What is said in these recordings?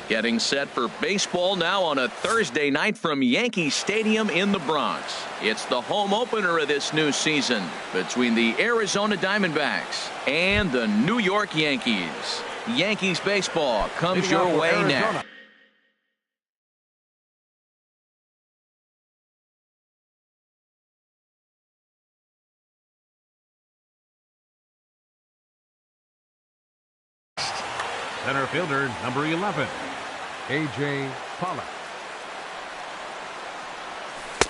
Getting set for baseball now on a Thursday night from Yankee Stadium in the Bronx. It's the home opener of this new season between the Arizona Diamondbacks and the New York Yankees. Yankees baseball comes your way next. Center fielder, number 11, A.J. Pollock.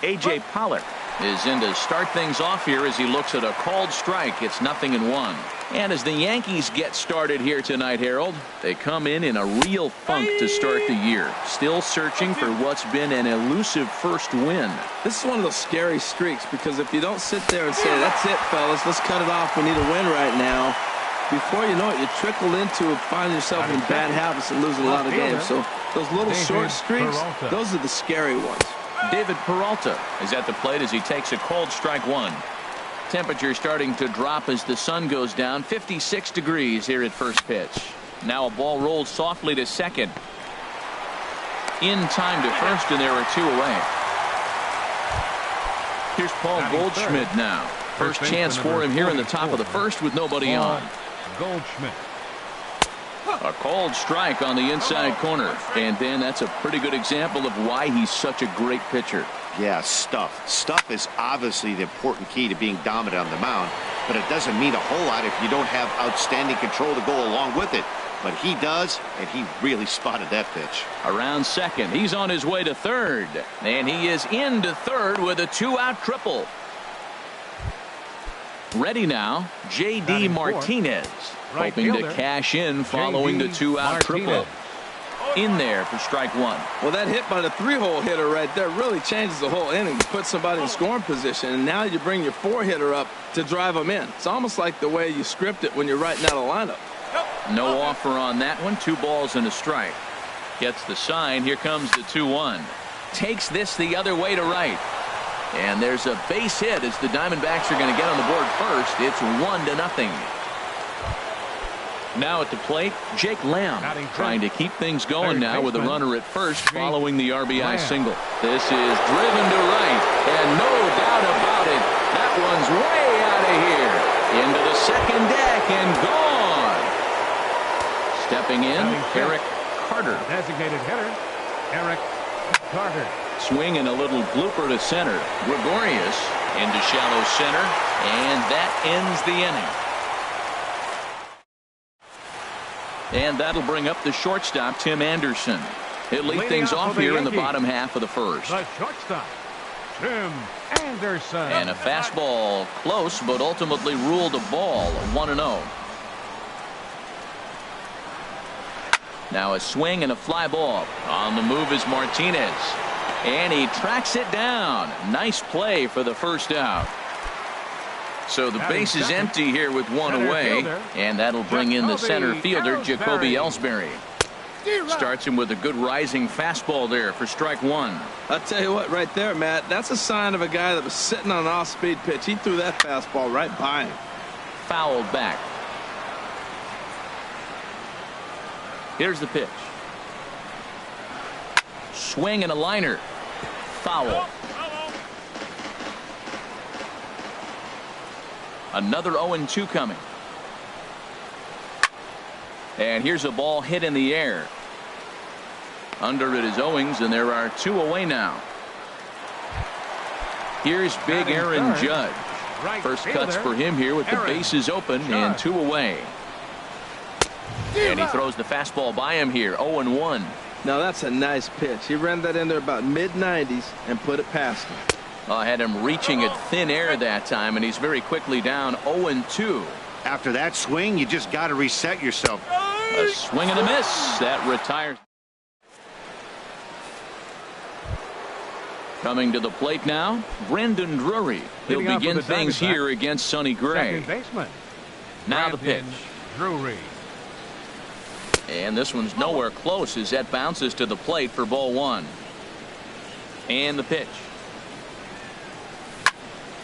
A.J. Pollock is in to start things off here as he looks at a called strike. It's 0-1. And as the Yankees get started here tonight, Harold, they come in a real funk to start the year. Still searching for what's been an elusive first win. This is one of those scary streaks because if you don't sit there and say, that's it, fellas, let's cut it off, we need a win right now. Before you know it, you trickle into finding yourself in bad habits and losing a lot of games. So those little short streaks, those are the scary ones. David Peralta is at the plate as he takes a cold strike one. Temperature starting to drop as the sun goes down. 56 degrees here at first pitch. Now a ball rolled softly to second. In time to first, and there are two away. Here's Paul Goldschmidt now. First chance for him here in the top of the first with nobody on. Goldschmidt. A cold strike on the inside corner. And Dan, that's a pretty good example of why he's such a great pitcher. Yeah, stuff. Stuff is obviously the important key to being dominant on the mound, but it doesn't mean a whole lot if you don't have outstanding control to go along with it. But he does, and he really spotted that pitch. Around second, he's on his way to third, and he is into third with a two-out triple. Ready now, J.D. Martinez, hoping to cash in following the two-out triple. In there for strike one. Well, that hit by the three-hole hitter right there really changes the whole inning. You put somebody in scoring position, and now you bring your four-hitter up to drive them in. It's almost like the way you script it when you're writing out a lineup. No offer on that one. 2 balls and a strike. Gets the sign. Here comes the 2-1. Takes this the other way to right. And there's a base hit as the Diamondbacks are going to get on the board first. It's 1-0. Now at the plate, Jake Lamb trying to keep things going now with a runner at first following the RBI single. This is driven to right, and no doubt about it, that one's way out of here. Into the second deck and gone. Stepping in, Eric Carter. Designated hitter, Eric Carter. Swing and a little blooper to center. Gregorius into shallow center, and that ends the inning. And that'll bring up the shortstop, Tim Anderson. He'll lead things off here in the bottom half of the first. The shortstop, Tim Anderson. And a fastball close, but ultimately ruled a ball. 1-0. Now a swing and a fly ball. On the move is Martinez. And he tracks it down. Nice play for the first out. So the base is empty here with one away, and that'll bring in the center fielder, Jacoby Ellsbury. Starts him with a good rising fastball there for strike one. I'll tell you what, right there, Matt, that's a sign of a guy that was sitting on an off-speed pitch. He threw that fastball right by him. Fouled back. Here's the pitch. Swing and a liner. Foul. Another 0-2 coming. And here's a ball hit in the air. Under it is Owings, and there are 2 away now. Here's big Aaron Judge. First cuts for him here with the bases open and 2 away. And he throws the fastball by him here. 0-1. Now that's a nice pitch. He ran that in there about mid-90s and put it past him. I had him reaching at thin air that time, and he's very quickly down 0-2. After that swing, you just got to reset yourself. A swing and a miss. That retires. Coming to the plate now, Brendan Drury. He'll begin things here against Sonny Gray. Now the pitch. Drury. And this one's nowhere close as that bounces to the plate for ball one. And the pitch.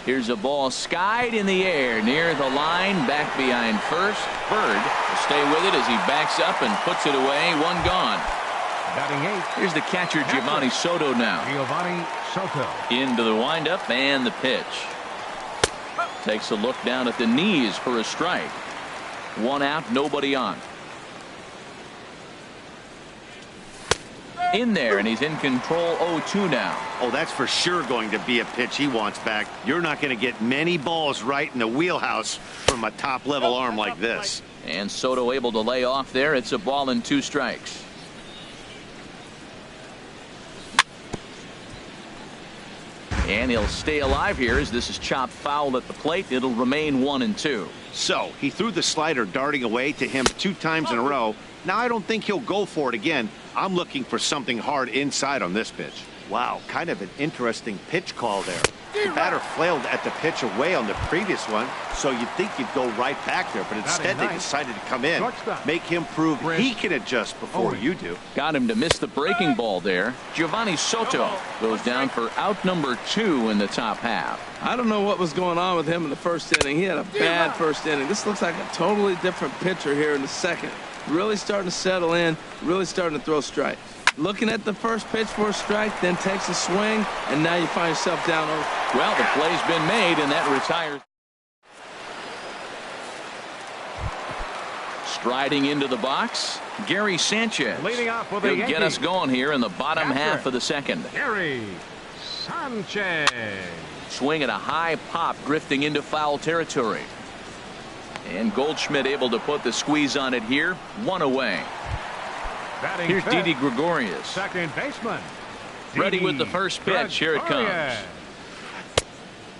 Here's a ball skied in the air near the line, back behind first. Bird will stay with it as he backs up and puts it away. One gone. Batting 8. Here's the catcher, Giovanni Soto now. Giovanni Soto. Into the windup and the pitch. Takes a look down at the knees for a strike. 1 out, nobody on. In there, and he's in control. 0-2 now. Oh, that's for sure going to be a pitch he wants back. You're not going to get many balls right in the wheelhouse from a top-level arm like this. And Soto able to lay off there. It's a ball and 2 strikes. And he'll stay alive here as this is chopped foul at the plate. It'll remain 1-2. So he threw the slider darting away to him 2 times in a row. Now I don't think he'll go for it again. I'm looking for something hard inside on this pitch. Wow, kind of an interesting pitch call there. The batter flailed at the pitch away on the previous one, so you'd think you'd go right back there, but instead they decided to come in, make him prove he can adjust before you do. Got him to miss the breaking ball there. Giovanni Soto goes down for out number 2 in the top half. I don't know what was going on with him in the first inning. He had a bad first inning. This looks like a totally different pitcher here in the second. Really starting to settle in, really starting to throw strikes. Looking at the first pitch for a strike, then takes a swing, and now you find yourself down. Well, the play's been made, and that retires. Striding into the box, Gary Sanchez. Leading off with the He'll get us going here in the bottom half of the second. Gary Sanchez. Swing at a high pop, drifting into foul territory. And Goldschmidt able to put the squeeze on it here. 1 away. Batting Here's fifth, Didi Gregorius. second baseman. Ready Didi with the first pitch. Here it comes. Gregorius.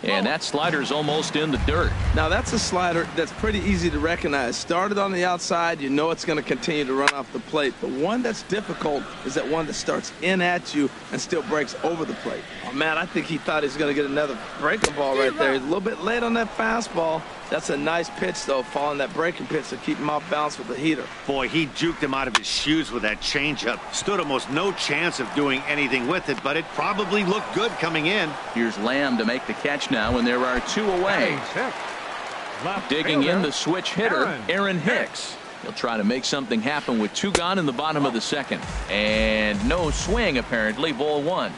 And that slider's almost in the dirt. Now that's a slider that's pretty easy to recognize. Started on the outside, you know it's going to continue to run off the plate. The one that's difficult is that one that starts in at you and still breaks over the plate. Oh man, I think he thought he was going to get another breaking ball right there. He's a little bit late on that fastball. That's a nice pitch though, following that breaking pitch to keep him off balance with the heater. Boy, he juked him out of his shoes with that changeup. Stood almost no chance of doing anything with it, but it probably looked good coming in. Here's Lamb to make the catch now, and there are 2 away. Digging in the switch hitter, Aaron Hicks. He'll try to make something happen with 2 gone in the bottom of the second. And no swing, apparently. Ball 1.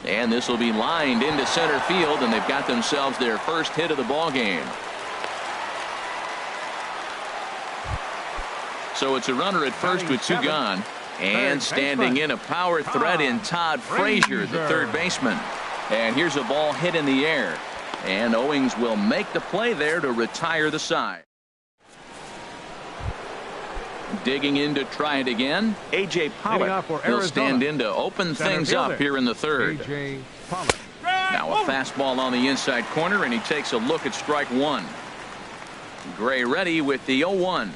And this will be lined into center field, and they've got themselves their first hit of the ball game. So it's a runner at first with 2 gone. And standing in a power threat in Todd Frazier, the third baseman. And here's a ball hit in the air. And Owings will make the play there to retire the side. Digging in to try it again. A.J. Pollock. He'll stand in to open things up here in the third. Now a fastball on the inside corner, and he takes a look at strike 1. Gray ready with the 0-1.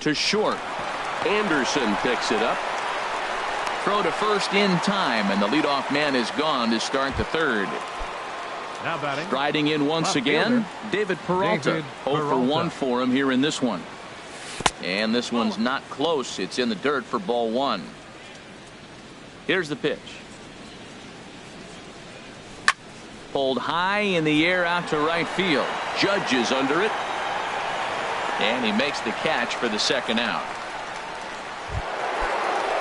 To short. Anderson picks it up. Throw to first in time, and the leadoff man is gone to start the third. Now batting. Striding in once again, David Peralta. 0 for 1 for him here in this one. And this one's not close. It's in the dirt for ball 1. Here's the pitch. Pulled high in the air out to right field. Judge is under it. And he makes the catch for the second out.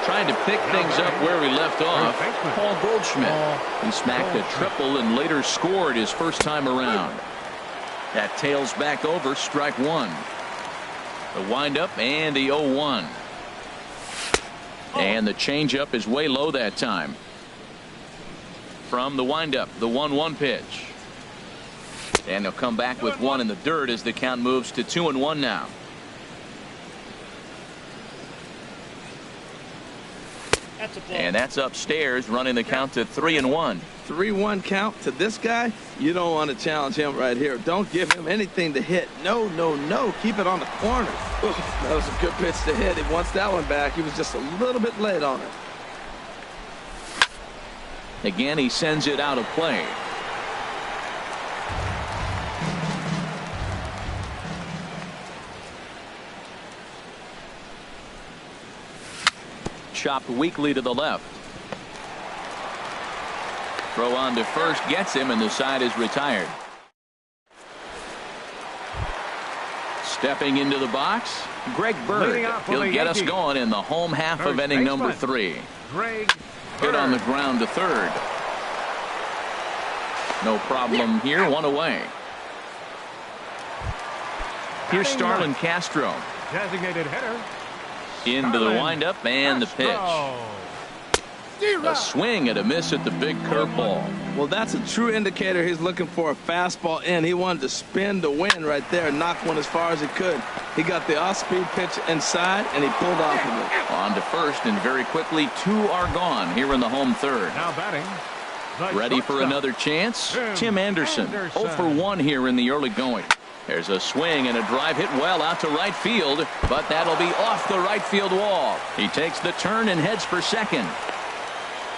Trying to pick things up where he left off, Paul Goldschmidt. He smacked a triple and later scored his first time around. That tails back over strike 1. The windup and the 0-1. And the changeup is way low that time. From the windup, the 1-1 pitch. And they'll come back with 1 in the dirt as the count moves to 2-1 now. And that's upstairs, running the count to 3-1. 3-1 count to this guy. You don't want to challenge him right here. Don't give him anything to hit. No, no, no. Keep it on the corner. Ooh, that was a good pitch to hit. He wants that one back. He was just a little bit late on it. Again, he sends it out of play. Chopped weakly to the left. Throw on to first gets him, and the side is retired. Stepping into the box, Greg Bird. He'll get us going in the home half of inning number 3. Greg Hit on the ground to third. No problem here, one away. Here's Starlin Castro. Designated hitter. Into the windup and the pitch. A swing and a miss at the big curveball. Well, that's a true indicator he's looking for a fastball in. He wanted to spin to win right there and knock one as far as he could. He got the off-speed pitch inside, and he pulled off of it. On to first, and very quickly 2 are gone here in the home third. Now batting. Ready for another chance? Tim Anderson. 0 for 1 here in the early going. There's a swing and a drive hit well out to right field, but that'll be off the right field wall. He takes the turn and heads for second.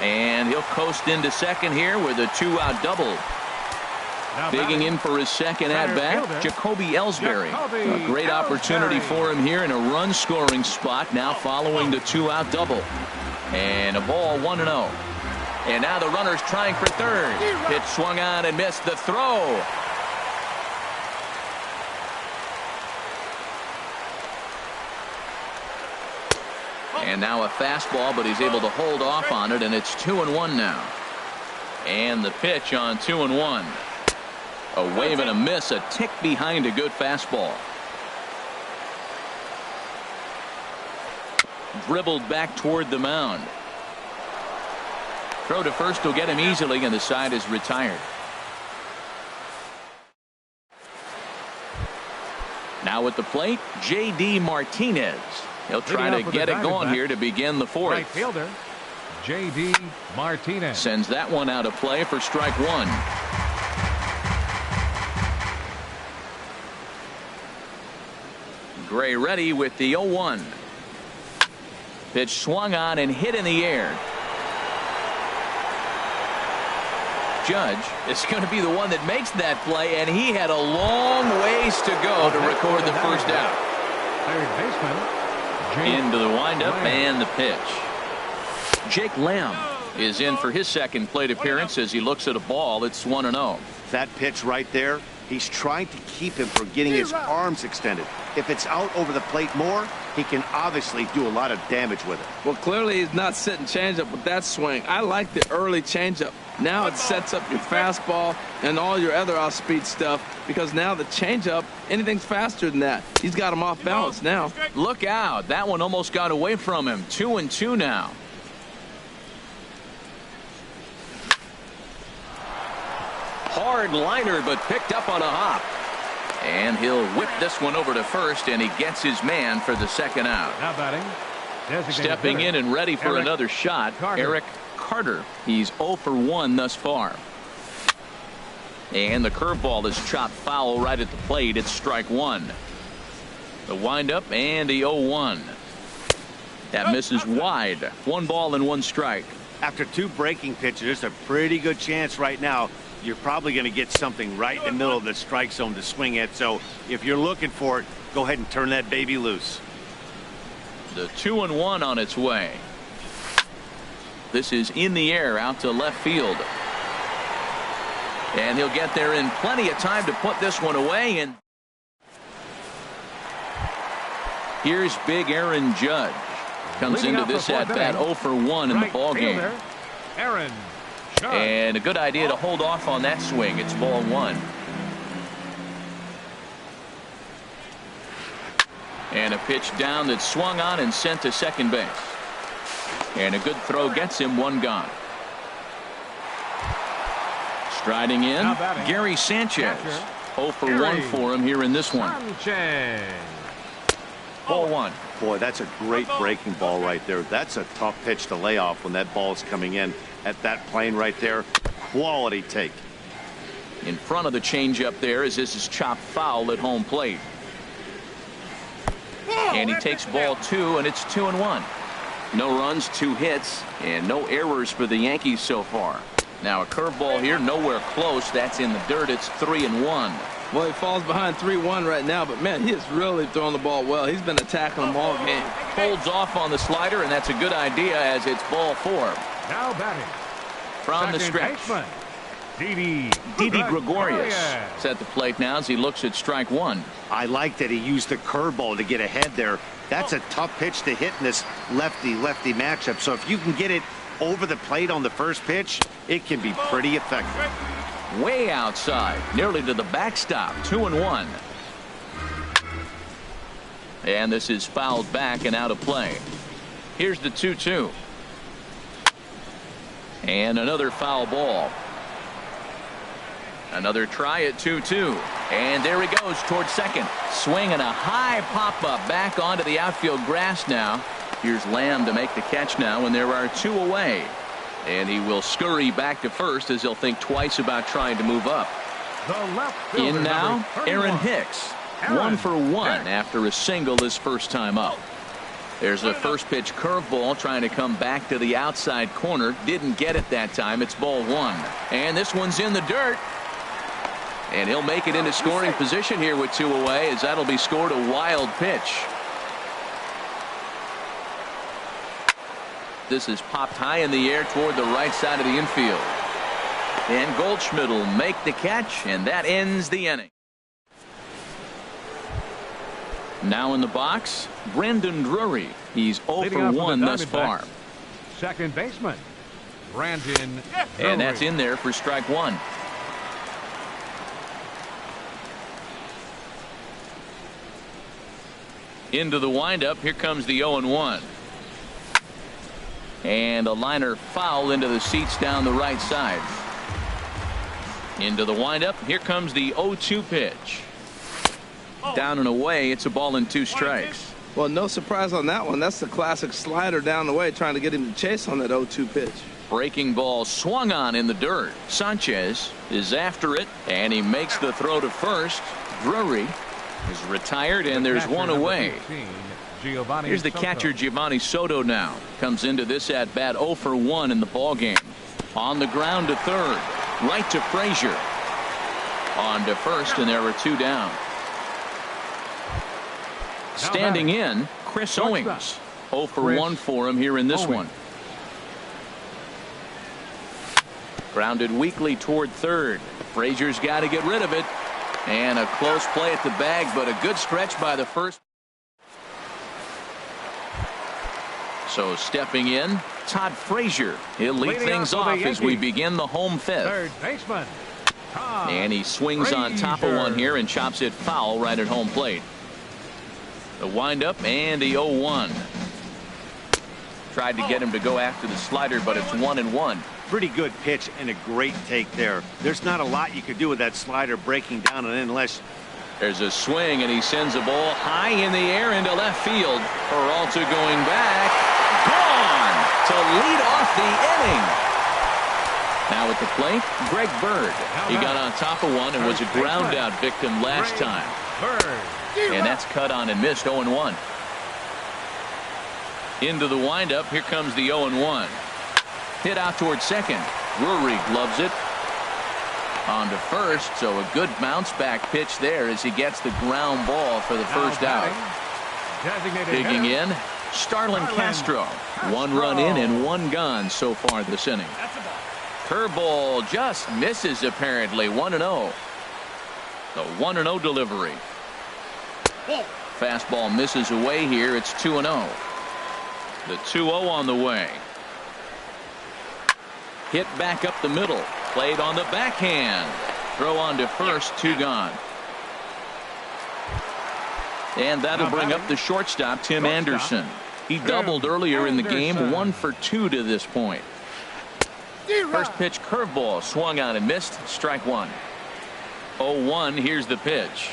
And he'll coast into second here with a 2-out double. Digging in for his second at-bat, Jacoby Ellsbury. A great opportunity for him here in a run-scoring spot now following the 2-out double. And a ball 1-0. And now the runner's trying for third. Pitch swung on and missed the throw. And now a fastball, but he's able to hold off on it, and it's 2-1 now. And the pitch on 2-1. A wave and a miss, a tick behind a good fastball. Dribbled back toward the mound. Throw to first will get him easily, and the side is retired. Now at the plate, J.D. Martinez. He'll try to get it going here to begin the 4th. Right fielder, J.D. Martinez. Sends that one out of play for strike 1. Gray ready with the 0-1. Pitch swung on and hit in the air. Judge is going to be the one that makes that play, and he had a long ways to go to record the first out. Third baseman. Into the windup and the pitch. Jake Lamb is in for his second plate appearance as he looks at a ball. It's 1-0. That pitch right there, he's trying to keep him from getting his arms extended. If it's out over the plate more, he can obviously do a lot of damage with it. Well, clearly he's not sitting changeup with that swing. I like the early changeup. Now it sets up your fastball and all your other off-speed stuff, because now the changeup, anything's faster than that. He's got him off balance now. Look out. That one almost got away from him. 2-2 now. Hard liner, but picked up on a hop. And he'll whip this one over to first, and he gets his man for the second out. Now batting. Stepping in and ready for another shot, Eric Carter. He's 0 for 1 thus far. And the curveball is chopped foul right at the plate. It's strike 1. The windup and the 0-1. That misses wide. 1 ball and 1 strike. After 2 breaking pitches, there's a pretty good chance right now you're probably going to get something right in the middle of the strike zone to swing at. So if you're looking for it, go ahead and turn that baby loose. The 2-1 on its way. This is in the air out to left field. And he'll get there in plenty of time to put this one away. And here's big Aaron Judge. Comes into this at bat 0 for 1 in the ball game. Aaron Judge. And a good idea to hold off on that swing. It's ball 1. And a pitch down that swung on and sent to second base. And a good throw gets him 1 gone. Striding in, Gary Sanchez. 0 for 1 for him here in this one. Ball 1. Boy, that's a great breaking ball right there. That's a tough pitch to lay off when that ball is coming in at that plane right there. Quality take. In front of the changeup there as this is chopped foul at home plate. And he takes ball 2, and it's 2-1. No runs, 2 hits, and no errors for the Yankees so far. Now a curveball here, nowhere close. That's in the dirt. It's 3-1. Well, he falls behind 3-1 right now, but man, he is really throwing the ball well. He's been attacking them all game. Holds off on the slider, and that's a good idea as it's ball 4. Now batting. from the stretch. Didi Gregorius is at the plate now as he looks at strike one. I like that he used the curveball to get ahead there. That's a tough pitch to hit in this lefty-lefty matchup. So if you can get it over the plate on the first pitch, it can be pretty effective. Way outside, nearly to the backstop. 2-1. And this is fouled back and out of play. Here's the 2-2. And another foul ball. Another try at 2-2. And there he goes towards second. Swinging a high pop-up back onto the outfield grass now. Here's Lamb to make the catch now, and there are two away. And he will scurry back to first as he'll think twice about trying to move up. In now, Aaron Hicks. 1 for 1 after a single his first time up. There's a first pitch curveball trying to come back to the outside corner. Didn't get it that time. It's ball one. And this one's in the dirt. And he'll make it into scoring position here with two away, as that'll be scored a wild pitch. This is popped high in the air toward the right side of the infield. And Goldschmidt will make the catch, and that ends the inning. Now in the box, Brandon Drury. He's 0 for 1 thus far. Second baseman, Brandon Drury. And that's in there for strike one. Into the windup. Here comes the 0-1. And a liner foul into the seats down the right side. Into the windup. Here comes the 0-2 pitch. Down and away. It's a ball and two strikes. Well, no surprise on that one. That's the classic slider down the way, trying to get him to chase on that 0-2 pitch. Breaking ball swung on in the dirt. Sanchez is after it, and he makes the throw to first. Drury is retired, and there's one away. Here's the catcher, Giovanni Soto, now. Comes into this at bat 0 for 1 in the ball game. On the ground to third. Right to Frazier. On to first, and there are two down. Standing in, Chris Owings. 0 for 1 for him here in this one. Grounded weakly toward third. Frazier's got to get rid of it. And a close play at the bag, but a good stretch by the first. So stepping in, Todd Frazier. He'll lead things off as we begin the home fifth. Third baseman, and he swings on top of one here and chops it foul right at home plate. The windup and the 0-1. Tried to get him to go after the slider, but it's 1-1. Pretty good pitch and a great take there. There's not a lot you could do with that slider breaking down and unless. There's a swing, and he sends a ball high in the air into left field. Peralta going back. Gone to lead off the inning. Now at the plate, Greg Bird. He got on top of one and was a ground out victim last time. And that's cut on and missed. 0-1. Into the windup. Here comes the 0-1. Hit out towards second. Drury gloves it. On to first, so a good bounce back pitch there as he gets the ground ball for the first out. Digging in, Starlin Castro. 1 run in and 1 gone so far this inning. Curveball just misses apparently. 1-0. The 1-0 delivery. Fastball misses away here. It's 2-0. The 2-0 on the way. Hit back up the middle. Played on the backhand. Throw on to first. 2 gone. And that'll bring up the shortstop, Tim Anderson. He doubled earlier in the game. 1 for 2 to this point. First pitch curveball swung on and missed. Strike one. 0-1. Here's the pitch.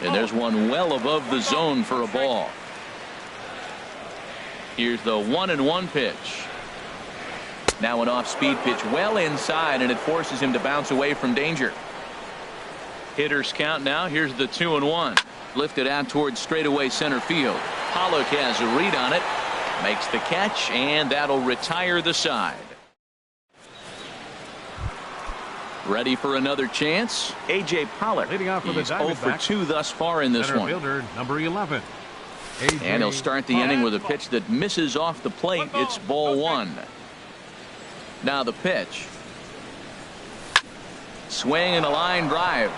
And there's one well above the zone for a ball. Here's the 1-1 pitch. Now an off-speed pitch well inside, and it forces him to bounce away from danger. Hitters count now. Here's the 2-1. Lifted out towards straightaway center field. Pollock has a read on it. Makes the catch, and that'll retire the side. Ready for another chance? A.J. Pollock. Leading off for the He's 0 for 2 thus far in this one. Fielder, number 11. And he'll start the inning with a pitch that misses off the plate. It's ball 1. Now the pitch. Swing and a line drive.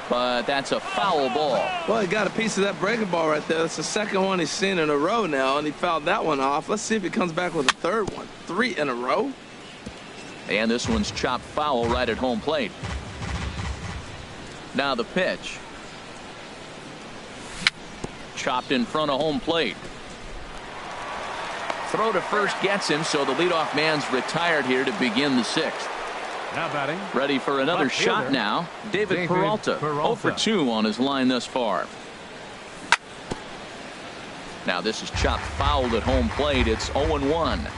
But that's a foul ball. Well, he got a piece of that breaking ball right there. That's the second one he's seen in a row now, and he fouled that one off. Let's see if he comes back with a third one. 3 in a row. And this one's chopped foul right at home plate. Now the pitch. Chopped in front of home plate. Throw to first gets him, so the leadoff man's retired here to begin the 6th. Now batting. Ready for another shot now. David Peralta. 0 for 2 on his line thus far. Now this is chopped fouled at home plate. It's 0-1.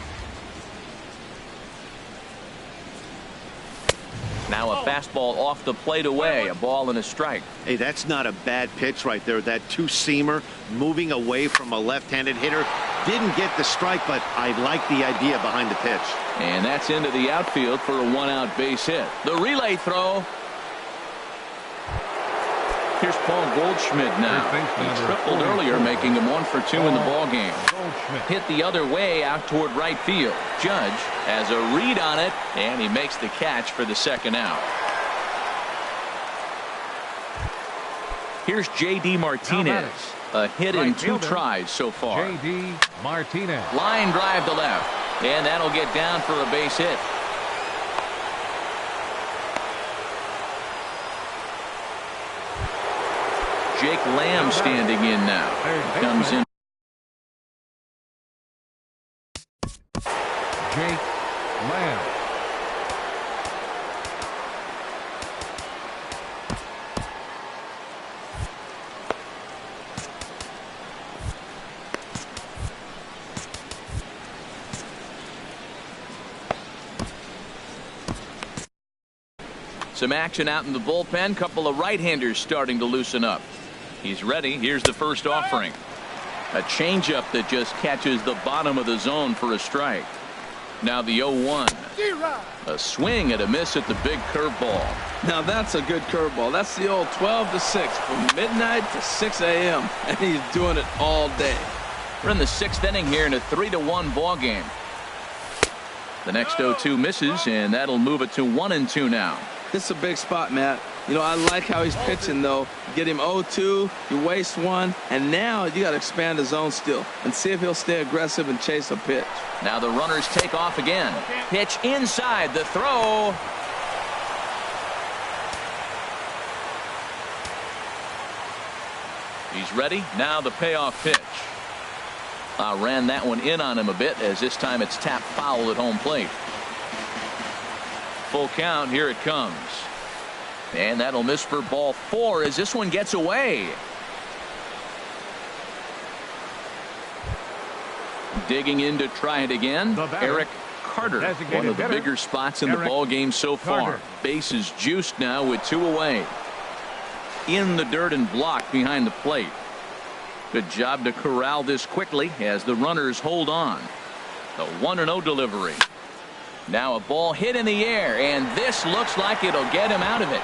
Now a fastball off the plate away. A ball and a strike. Hey, that's not a bad pitch right there. That two-seamer moving away from a left-handed hitter. Didn't get the strike, but I like the idea behind the pitch. And that's into the outfield for a 1-out base hit. The relay throw. Here's Paul Goldschmidt now. He tripled earlier, making him 1 for 2 in the ballgame. Hit the other way out toward right field. Judge has a read on it, and he makes the catch for the 2nd out. Here's J.D. Martinez. A hit in 2 tries so far. J.D. Martinez. Line drive to left. And that'll get down for a base hit. Jake Lamb standing in now. Comes in. Jake Lamb. Some action out in the bullpen. Couple of right-handers starting to loosen up. He's ready. Here's the first offering. A changeup that just catches the bottom of the zone for a strike. Now the 0-1. A swing and a miss at the big curveball. Now that's a good curveball. That's the old 12 to 6 from midnight to 6 a.m. and he's doing it all day. We're in the 6th inning here in a 3-1 ball game. The next 0-2 misses, and that'll move it to 1-2 now. This is a big spot, Matt. You know, I like how he's pitching, though. You get him 0-2, you waste 1, and now you got to expand the zone still and see if he'll stay aggressive and chase a pitch. Now the runners take off again. Pitch inside, the throw. He's ready. Now the payoff pitch. Ran that one in on him a bit, as this time it's tapped foul at home plate. Full count. Here it comes. And that'll miss for ball 4 as this one gets away. Digging in to try it again. Eric Carter, one of the bigger spots in the ball game so far. Base is juiced now with 2 away. In the dirt and blocked behind the plate. Good job to corral this quickly as the runners hold on. The 1-0 delivery. Now a ball hit in the air, and this looks like it'll get him out of it.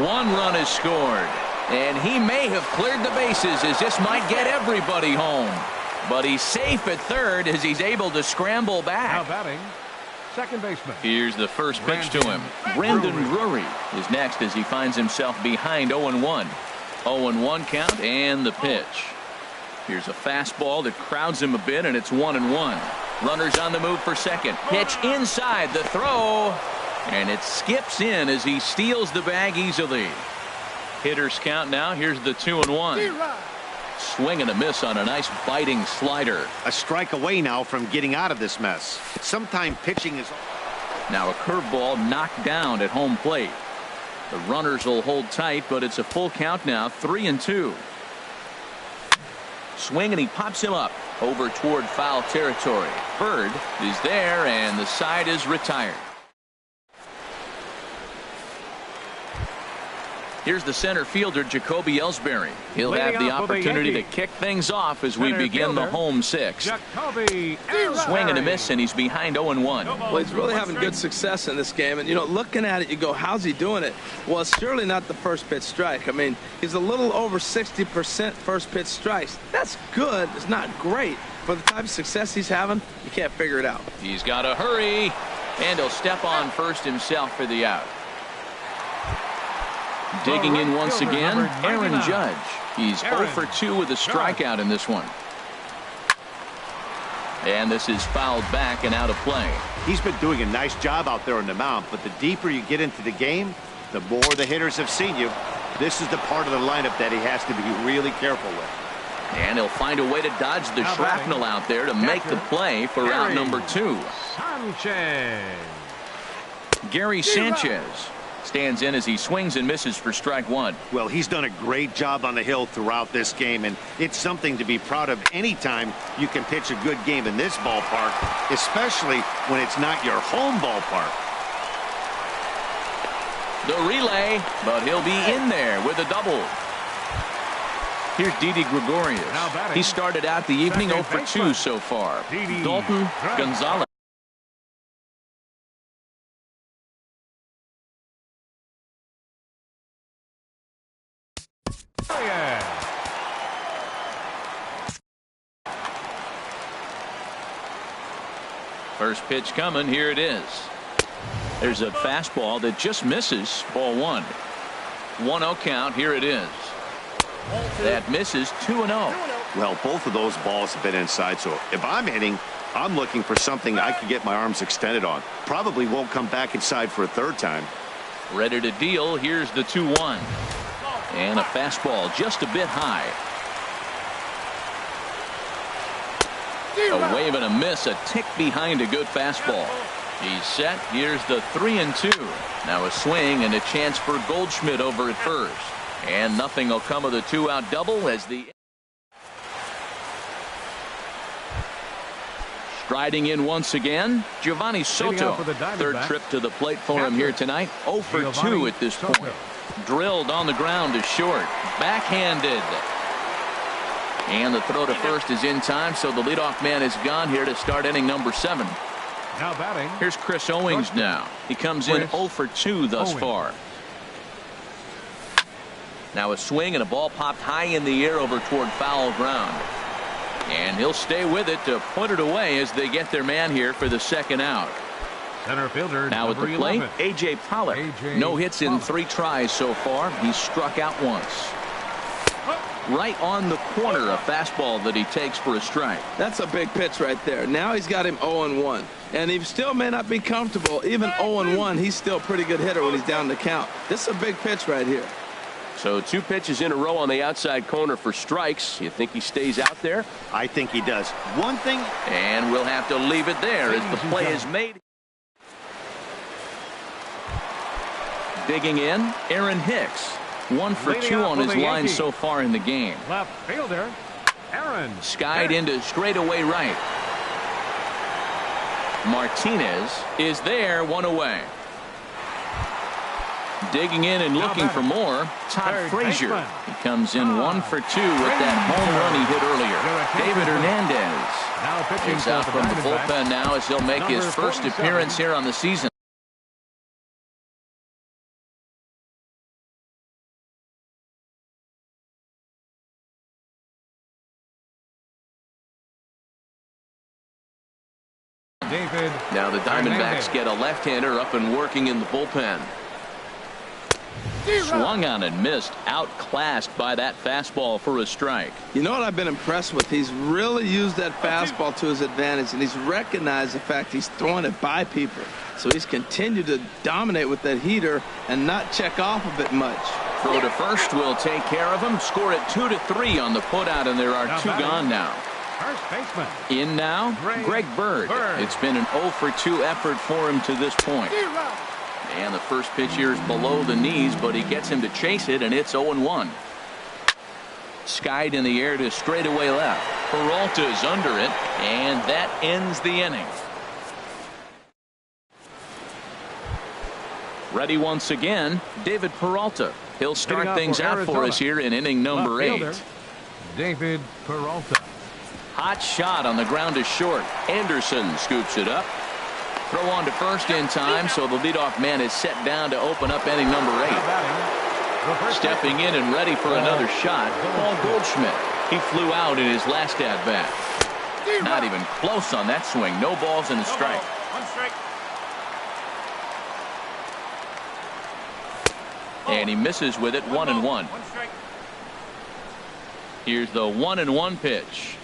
1 run is scored, and he may have cleared the bases as this might get everybody home. But he's safe at third as he's able to scramble back. Now batting, second baseman. Here's the first pitch to him. Brendan Drury is next as he finds himself behind 0-1. 0-1 count and the pitch. Here's a fastball that crowds him a bit, and it's 1-1. Runners on the move for second. Pitch inside, the throw, and it skips in as he steals the bag easily. Hitters count now. Here's the 2-1. Swing and a miss on a nice biting slider. A strike away now from getting out of this mess. Sometimes pitching is. Now a curveball knocked down at home plate. The runners will hold tight, but it's a full count now. 3-2. Swing, and he pops him up over toward foul territory. Bird is there, and the side is retired. Here's the center fielder, Jacoby Ellsbury. He'll have the opportunity to kick things off as we begin the home 6. Jacoby Swing and a miss, and he's behind 0-1. Well, he's really having good success in this game. And, you know, looking at it, you go, how's he doing it? Well, it's surely not the first pitch strike. I mean, he's a little over 60% first pitch strikes. That's good. It's not great. For the type of success he's having, you can't figure it out. He's got to hurry. And he'll step on first himself for the out. Digging in once again, Aaron Judge. He's 0 for 2 with a strikeout in this one. And this is fouled back and out of play. He's been doing a nice job out there on the mound, but the deeper you get into the game, the more the hitters have seen you. This is the part of the lineup that he has to be really careful with. And he'll find a way to dodge the shrapnel out there to make the play for out number 2. Sanchez. Gary Sanchez stands in as he swings and misses for strike 1. Well, he's done a great job on the hill throughout this game, and it's something to be proud of anytime you can pitch a good game in this ballpark, especially when it's not your home ballpark. The relay, but he'll be in there with a double. Here's Didi Gregorius. He started out the evening 0 for 2 so far. Dalton Gonzalez. First pitch coming. Here it is. There's a fastball that just misses. Ball 1. 1-0 count. Here it is. That misses. 2-0. Well, both of those balls have been inside, so if I'm hitting, I'm looking for something I can get my arms extended on. Probably won't come back inside for a third time. Ready to deal. Here's the 2-1. And a fastball just a bit high. A wave and a miss, a tick behind a good fastball. He's set. Here's the 3-2. Now a swing and a chance for Goldschmidt over at first. And nothing will come of the 2-out double as the striding in once again, Giovanni Soto. Third trip to the plate for him here tonight. 0 for 2 at this point. Drilled on the ground to short. Backhanded. And the throw to first is in time, so the leadoff man is gone here to start inning number 7. Now batting. Here's Chris Owings now. He comes in 0 for 2 thus far. Now a swing and a ball popped high in the air over toward foul ground. And he'll stay with it to put it away as they get their man here for the second out. Center fielder now at the plate, 11. A.J. Pollock. No hits in 3 tries so far. He's struck out once. Right on the corner, a fastball that he takes for a strike. That's a big pitch right there. Now he's got him 0-1. And he still may not be comfortable. Even 0-1, he's still a pretty good hitter when he's down the count. This is a big pitch right here. So 2 pitches in a row on the outside corner for strikes. You think he stays out there? I think he does. One thing. And we'll have to leave it there as the play is made. Digging in, Aaron Hicks. 1 for 2 on his line so far in the game. Left fielder, Aaron. Skied into straightaway right. Martinez is there, 1 away. Digging in and looking for more, Todd Frazier. He comes in 1 for 2 with that home run he hit earlier. David Hernandez is out from the bullpen now as he'll make his first appearance here on the season. Now the Diamondbacks get a left-hander up and working in the bullpen. Swung on and missed, outclassed by that fastball for a strike. You know what I've been impressed with? He's really used that fastball to his advantage, and he's recognized the fact he's throwing it by people. So he's continued to dominate with that heater and not check off a bit much. Throw to first will take care of him. Score it 2-3 on the putout, and there are 2 gone now. First baseman. In now, Greg Bird. It's been an 0 for 2 effort for him to this point. And the first pitch here is below the knees, but he gets him to chase it, and it's 0-1. Skied in the air to straightaway left. Peralta's under it, and that ends the inning. Ready once again, David Peralta. He'll start things out for us here in inning number 8. David Peralta. Hot shot on the ground to short. Anderson scoops it up. Throw on to first in time, so the leadoff man is set down to open up inning number 8. Stepping in and ready for another shot, Paul Goldschmidt. He flew out in his last at-bat. Not even close on that swing. No balls and a strike. And he misses with it. 1-1. Here's the 1-1 pitch.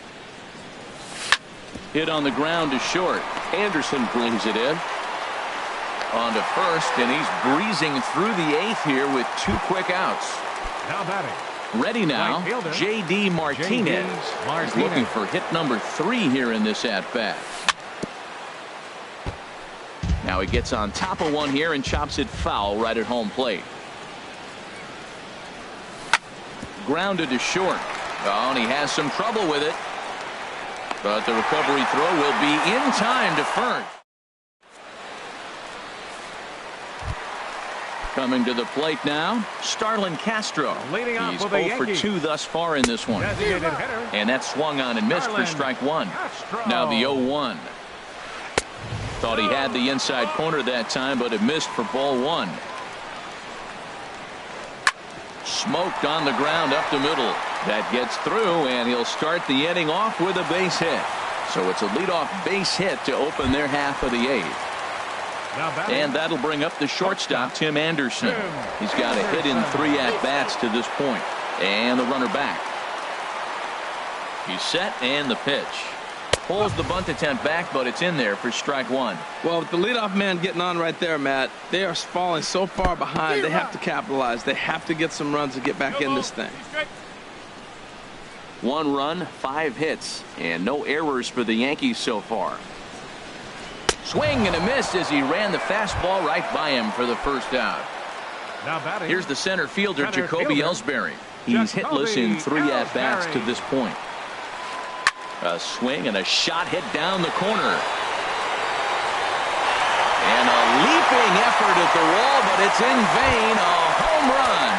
Hit on the ground to short. Anderson brings it in. On to first, and he's breezing through the 8th here with 2 quick outs. Now batting. Ready now, Right fielder, J.D. Martinez. He's looking for hit number 3 here in this at-bat. Now he gets on top of one here and chops it foul right at home plate. Grounded to short. Oh, and he has some trouble with it. But the recovery throw will be in time to first. Coming to the plate now, Starlin Castro. Leading off He's with the 0 for Yankees. 2 thus far in this one. Designated hitter. And that swung on and missed for Starlin strike 1. Castro. Now the 0-1. Thought he had the inside corner that time, but it missed for ball 1. Smoked on the ground up the middle. That gets through, and he'll start the inning off with a base hit. So it's a leadoff base hit to open their half of the 8th. Now batting. And that'll bring up the shortstop, Tim Anderson. He's got a hit in 3 at-bats to this point. And the runner back. He's set, and the pitch. Pulls the bunt attempt back, but it's in there for strike 1. Well, with the leadoff man getting on right there, Matt, they are falling so far behind. They have to capitalize. They have to get some runs to get back in this thing. 1 run, 5 hits, and no errors for the Yankees so far. Swing and a miss as he ran the fastball right by him for the first out. Now batting. Here's the center fielder, Center Jacoby fielder, Ellsbury. He's hitless in 3 at-bats to this point. A swing and a shot hit down the corner. And a leaping effort at the wall, but it's in vain. A home run.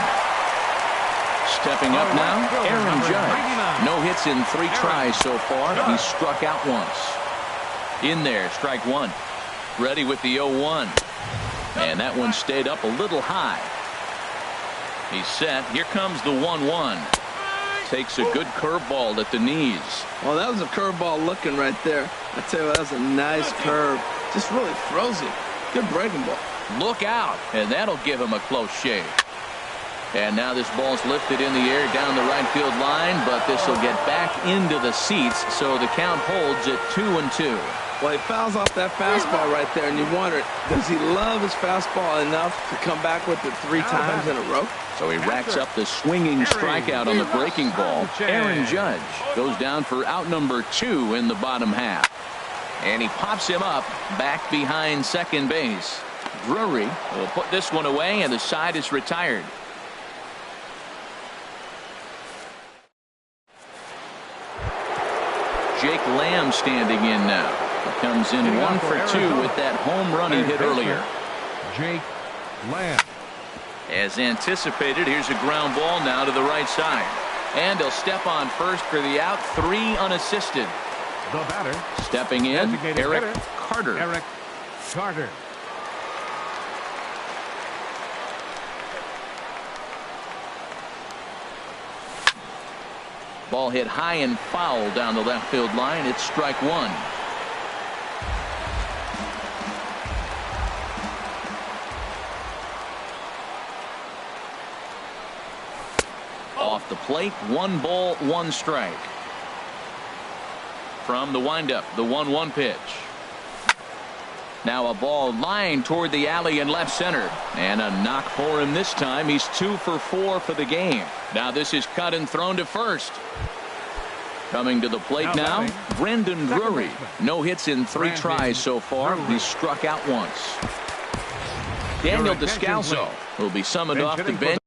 Stepping up now, Aaron Judge. No hits in 3 tries so far. He's struck out once. In there, strike 1. Ready with the 0-1. And that one stayed up a little high. He's set. Here comes the 1-1. Takes a good curveball at the knees. Well, that was a curveball looking right there. I tell you what, that was a nice curve. Just really throws it. Good breaking ball. Look out, and that'll give him a close shave. And now this ball's lifted in the air down the right field line, but this will get back into the seats, so the count holds at 2-2. Well, he fouls off that fastball right there, and you wonder, does he love his fastball enough to come back with it 3 times in a row? So he racks up the swinging strikeout on the breaking ball. Aaron Judge goes down for out number 2 in the bottom half. And he pops him up back behind second base. Drury will put this one away, and the side is retired. Jake Lamb standing in now. He comes in 1 for 2 with that home run he hit earlier. Jake Lamb. As anticipated, here's a ground ball now to the right side. And he'll step on first for the out. 3 unassisted. The batter. Stepping in, Designated Eric hitter, Carter. Eric Carter. Ball hit high and foul down the left field line. It's strike 1. Off the plate, 1 ball, 1 strike. From the windup, the 1-1 pitch. Now a ball lined toward the alley in left center. And a knock for him this time. He's 2 for 4 for the game. Now this is cut and thrown to first. Coming to the plate now, Brendan Drury. No hits in 3 tries so far. He's struck out once. Daniel Descalso will be summoned off the bench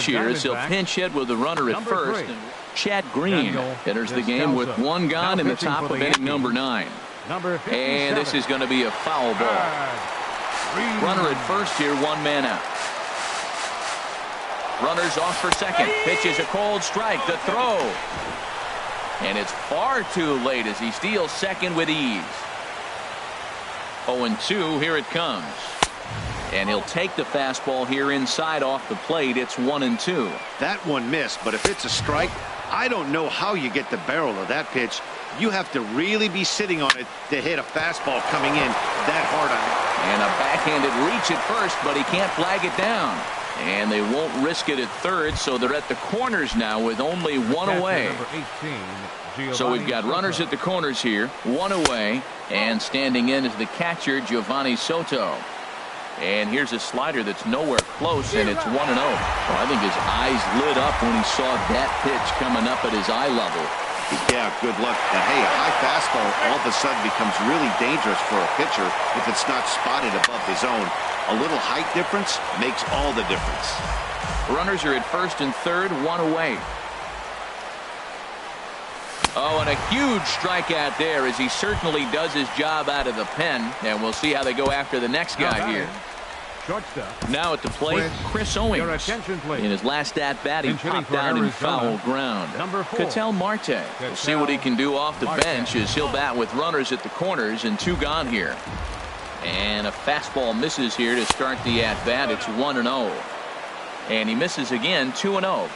here as he'll pinch hit with the runner at first. Chad Green enters the game with 1 gone in the top of inning number 9. And this is going to be a foul ball. Runner at first here, 1 man out. Runners off for second. Pitch is a cold strike. The throw. And it's far too late as he steals second with ease. 0-2, here it comes. And he'll take the fastball here inside off the plate. It's 1-2. That one missed, but if it's a strike, I don't know how you get the barrel of that pitch. You have to really be sitting on it to hit a fastball coming in that hard on it. And a backhanded reach at first, but he can't flag it down. And they won't risk it at third, so they're at the corners now with only one away. Number 18, So we've got runners at the corners here, one away, and standing in is the catcher, Giovanni Soto. And here's a slider that's nowhere close, and it's 1-0. Well, I think his eyes lit up when he saw that pitch coming up at his eye level. Yeah, good luck. But hey, a high fastball all of a sudden becomes really dangerous for a pitcher if it's not spotted above the zone. A little height difference makes all the difference. Runners are at first and third, one away. Oh, and a huge strikeout there as he certainly does his job out of the pen. And we'll see how they go after the next guy here. Shortstop. Now at the plate, Chris Owings. Your attention, please. In his last at-bat, he Pinch hitting popped for out in Arizona, foul ground. number 4. Ketel Marte. We'll see what he can do off the bench as he'll bat with runners at the corners and 2 gone here. And a fastball misses here to start the at-bat. It's 1-0. And he misses again, 2-0.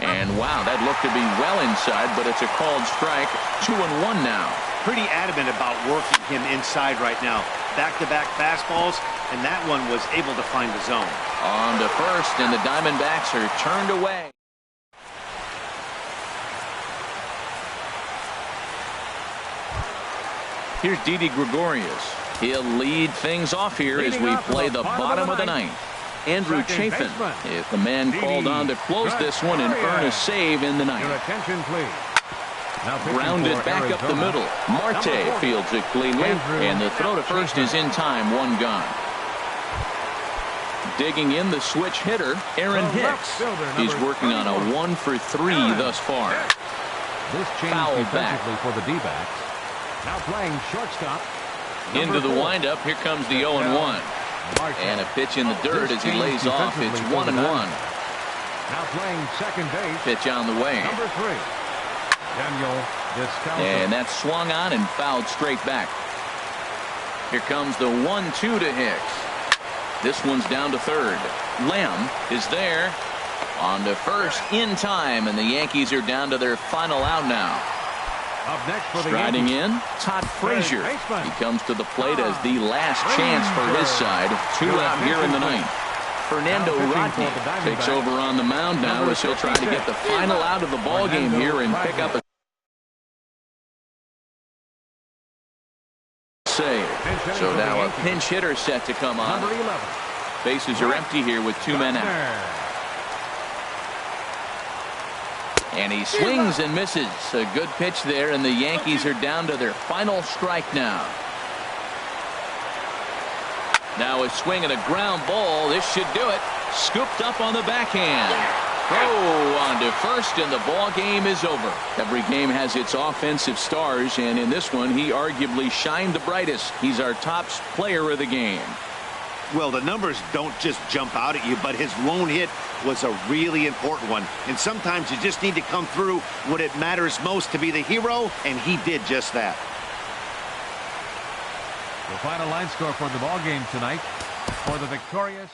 And wow, that looked to be well inside, but it's a called strike. 2-1 now. Pretty adamant about working him inside right now. Back-to-back fastballs, and that one was able to find the zone. On to first, and the Diamondbacks are turned away. Here's Didi Gregorius. He'll lead things off here as we play the bottom of the ninth. Andrew Chafin, if the man called on to close this one and earn a save in the ninth. Your attention, please. Grounded back up the middle. Marte fields it cleanly, and the throw to first is in time, 1 gone. Digging in the switch hitter, Aaron Hicks. He's working on a 1-for-3 thus far. This change Foul back. defensively for the D-backs. Now playing shortstop. Into the 4. windup, here comes the 0-1. And a pitch in the dirt as he lays off. It's 1-1. Now playing second base. Pitch on the way. Number 3. Daniel Descalso. And that's swung on and fouled straight back. Here comes the 1-2 to Hicks. This one's down to third. Lamb is there. On to first in time, and the Yankees are down to their final out now. Up next for the Striding Yankees. in, Todd Frazier. He comes to the plate as the last chance for his side. 2 out here in the ninth. Fernando Rodney takes over on the mound now as he'll try to get the final out of the ball game here and pick up a save. So now a pinch hitter set to come on. Number 11. Bases are empty here with 2 men out. And he swings and misses. A good pitch there, and the Yankees are down to their final strike now. Now a swing and a ground ball. This should do it. Scooped up on the backhand. Oh, on to first, and the ball game is over. Every game has its offensive stars, and in this one, he arguably shined the brightest. He's our top player of the game. Well, the numbers don't just jump out at you, but his lone hit was a really important one. And sometimes you just need to come through when it matters most to be the hero, and he did just that. The final line score for the ball game tonight for the victorious